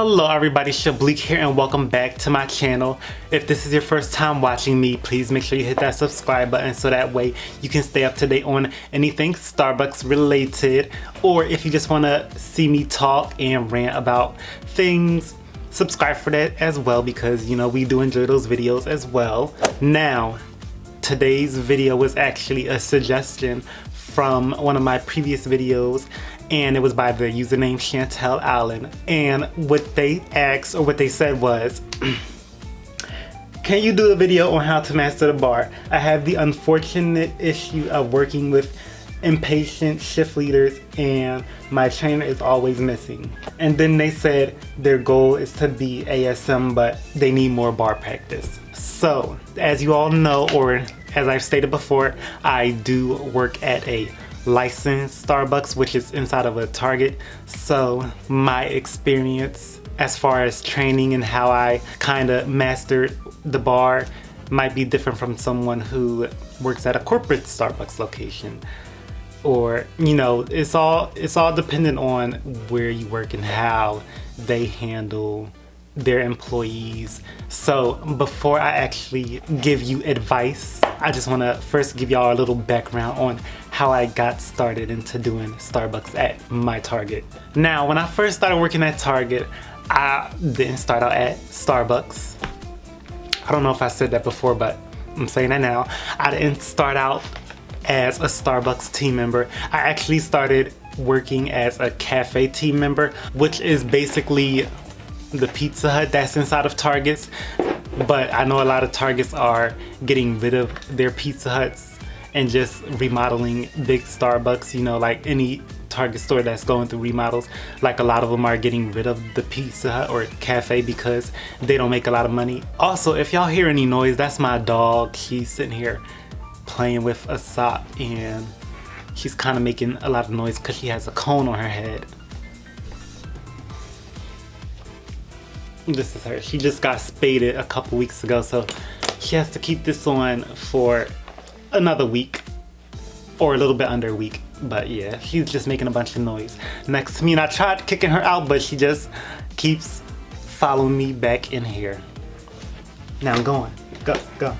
Hello everybody, Shahblique here and welcome back to my channel. If this is your first time watching me, please make sure you hit that subscribe button so that way you can stay up to date on anything Starbucks related, or if you just want to see me talk and rant about things, subscribe for that as well, because you know we do enjoy those videos as well. Now, today's video was actually a suggestion from one of my previous videos, and it was by the username Chantel Allen. And what they asked, or what they said was, can you do a video on how to master the bar? I have the unfortunate issue of working with impatient shift leaders and my trainer is always missing. And then they said their goal is to be ASM, but they need more bar practice. So, as you all know, or as I've stated before, I do work at a licensed Starbucks, which is inside of a Target. So my experience as far as training and how I kind of mastered the bar might be different from someone who works at a corporate Starbucks location. Or, you know, it's all dependent on where you work and how they handle their employees. So before I actually give you advice, I just want to first give y'all a little background on how I got started into doing Starbucks at my Target. Now, when I first started working at Target, I didn't start out at Starbucks. I don't know if I said that before, but I'm saying that now. I didn't start out as a Starbucks team member. I actually started working as a cafe team member, which is basically the Pizza Hut that's inside of Targets. But I know a lot of Targets are getting rid of their Pizza Huts and just remodeling big Starbucks, you know, like any Target store that's going through remodels. Like a lot of them are getting rid of the Pizza Hut or cafe because they don't make a lot of money. Also, if y'all hear any noise, that's my dog. She's sitting here playing with a sock and she's kind of making a lot of noise because she has a cone on her head. This is her. She just got spaded a couple weeks ago, so she has to keep this on for another week or a little bit under a week. But yeah, she's just making a bunch of noise next to me, and I tried kicking her out, but she just keeps following me back in here. Now I'm going. Go.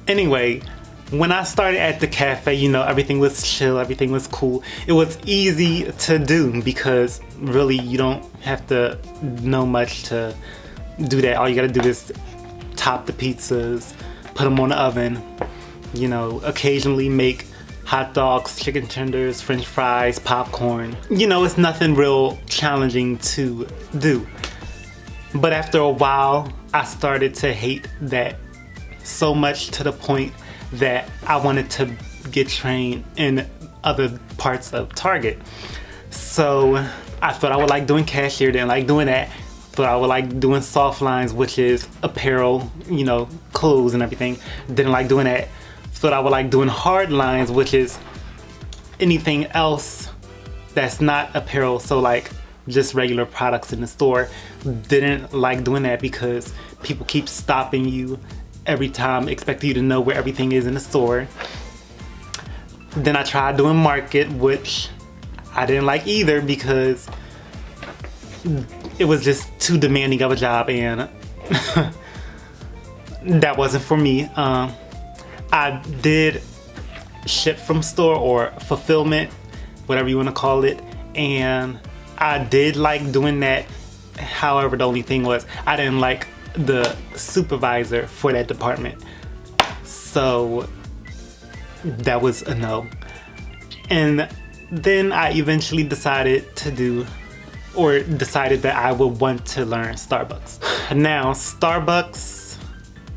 Anyway, when I started at the cafe, you know, everything was chill, everything was cool. It was easy to do because really you don't have to know much to do that. All you gotta do is top the pizzas, put them on the oven, you know, occasionally make hot dogs, chicken tenders, french fries, popcorn. You know, it's nothing real challenging to do. But after a while, I started to hate that so much to the point that I wanted to get trained in other parts of Target. So I thought I would like doing cashier, didn't like doing that. Thought I would like doing soft lines, which is apparel, you know, clothes and everything. Didn't like doing that. Thought I would like doing hard lines, which is anything else that's not apparel, so like just regular products in the store. Didn't like doing that because people keep stopping you every time, expecting you to know where everything is in the store. Then I tried doing market, which I didn't like either because it was just too demanding of a job, and that wasn't for me. I did ship from store or fulfillment, whatever you want to call it, and I did like doing that. However, the only thing was I didn't like the supervisor for that department, so that was a no. And then I eventually decided that I would want to learn Starbucks. Now, Starbucks,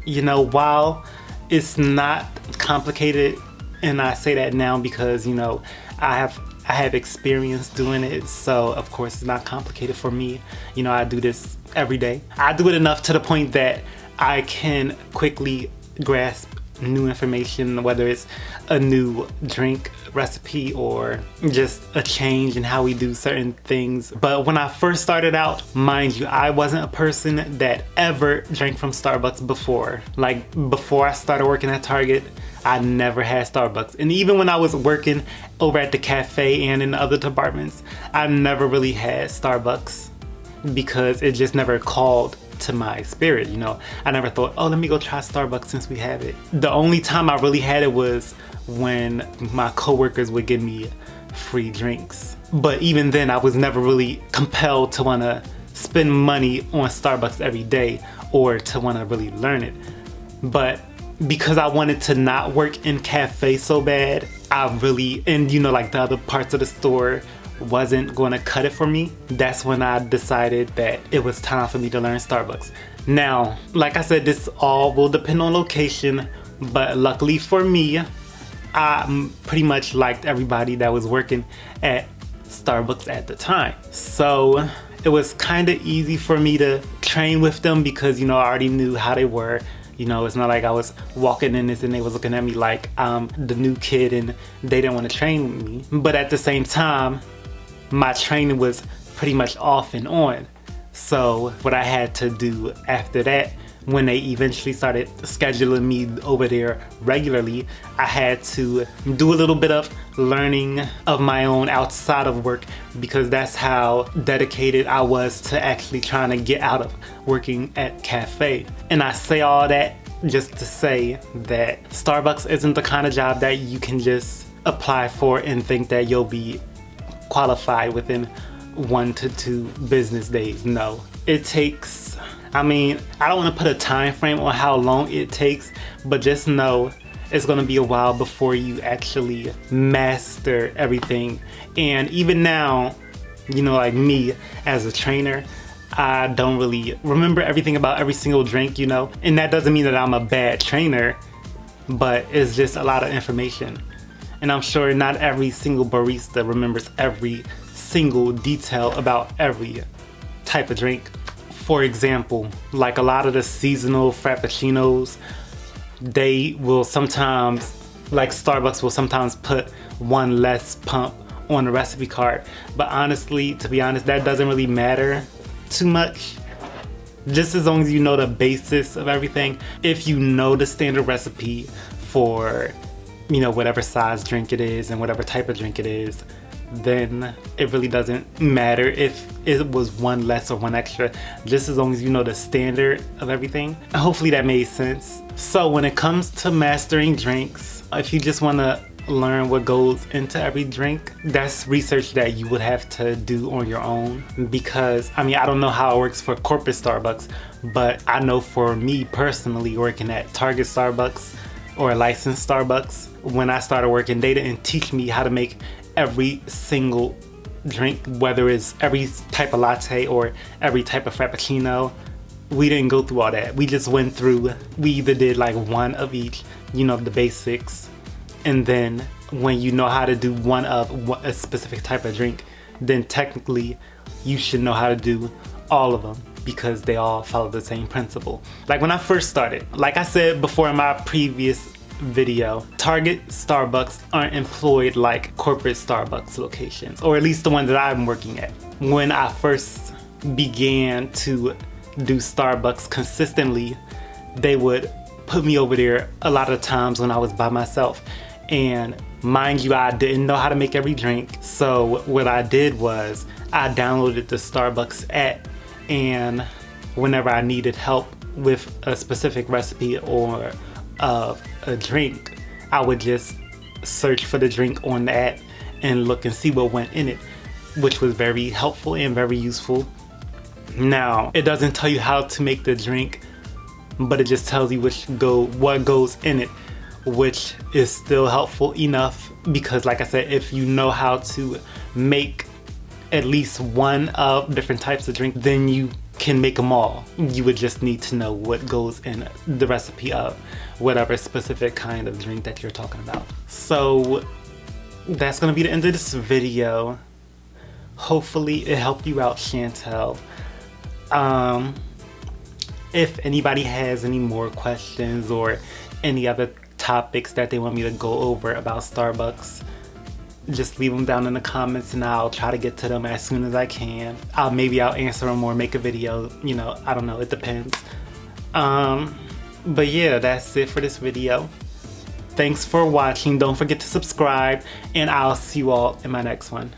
you know, while it's not complicated, and I say that now because, you know, I have experience doing it, so of course it's not complicated for me. You know, I do this every day. I do it enough to the point that I can quickly grasp new information, whether it's a new drink recipe or just a change in how we do certain things. But when I first started out, mind you, I wasn't a person that ever drank from Starbucks before. Like, before I started working at Target, I never had Starbucks. And even when I was working over at the cafe and in other departments, I never really had Starbucks. because it just never called to my spirit, you know. I never thought, oh, let me go try Starbucks since we have it. The only time I really had it was when my coworkers would give me free drinks. But even then, I was never really compelled to want to spend money on Starbucks every day or to want to really learn it. But because I wanted to not work in cafe so bad, I really, and you know, like the other parts of the store wasn't going to cut it for me, that's when I decided that it was time for me to learn Starbucks. Now, like I said, this all will depend on location, but luckily for me, I pretty much liked everybody that was working at Starbucks at the time. So it was kind of easy for me to train with them because, you know, I already knew how they were. You know, it's not like I was walking in this and they was looking at me like I'm the new kid and they didn't want to train me. But at the same time, my training was pretty much off and on. So what I had to do after that, when they eventually started scheduling me over there regularly, I had to do a little bit of learning of my own outside of work, because that's how dedicated I was to actually trying to get out of working at cafe. And I say all that just to say that Starbucks isn't the kind of job that you can just apply for and think that you'll be qualified within 1 to 2 business days. No, it takes, I mean, I don't want to put a time frame on how long it takes, but just know it's going to be a while before you actually master everything. And even now, you know, like me as a trainer, I don't really remember everything about every single drink, you know, and that doesn't mean that I'm a bad trainer, but it's just a lot of information. And I'm sure not every single barista remembers every single detail about every type of drink. For example, like a lot of the seasonal frappuccinos, they will sometimes, like Starbucks will sometimes put one less pump on the recipe card. But honestly, to be honest, that doesn't really matter too much. Just as long as you know the basis of everything. If you know the standard recipe for, you know, whatever size drink it is and whatever type of drink it is, then it really doesn't matter if it was one less or one extra, just as long as you know the standard of everything. Hopefully that made sense. So when it comes to mastering drinks, if you just want to learn what goes into every drink, that's research that you would have to do on your own. Because I mean, I don't know how it works for corporate Starbucks, but I know for me personally, working at Target Starbucks or a licensed Starbucks, when I started working, they didn't teach me how to make every single drink, whether it's every type of latte or every type of frappuccino. We didn't go through all that. We just went through, we either did like one of each, you know, the basics, and then when you know how to do one of a specific type of drink, then technically you should know how to do all of them, because they all follow the same principle. Like when I first started, like I said before in my previous video, Target Starbucks aren't employed like corporate Starbucks locations, or at least the one that I'm working at. When I first began to do Starbucks consistently, they would put me over there a lot of times when I was by myself. And mind you, I didn't know how to make every drink. So what I did was I downloaded the Starbucks app, and whenever I needed help with a specific recipe or of a drink, I would just search for the drink on the app and look and see what went in it, which was very helpful and very useful. Now, it doesn't tell you how to make the drink, but it just tells you what goes in it, which is still helpful enough, because like I said, if you know how to make at least one of different types of drink, then you can make them all. You would just need to know what goes in the recipe of whatever specific kind of drink that you're talking about. So that's gonna be the end of this video. Hopefully it helped you out, Chantel. If anybody has any more questions or any other topics that they want me to go over about Starbucks, just leave them down in the comments and I'll try to get to them as soon as I can. Maybe I'll answer them or make a video, you know, I don't know, it depends. But yeah, that's it for this video. Thanks for watching. Don't forget to subscribe, and I'll see you all in my next one.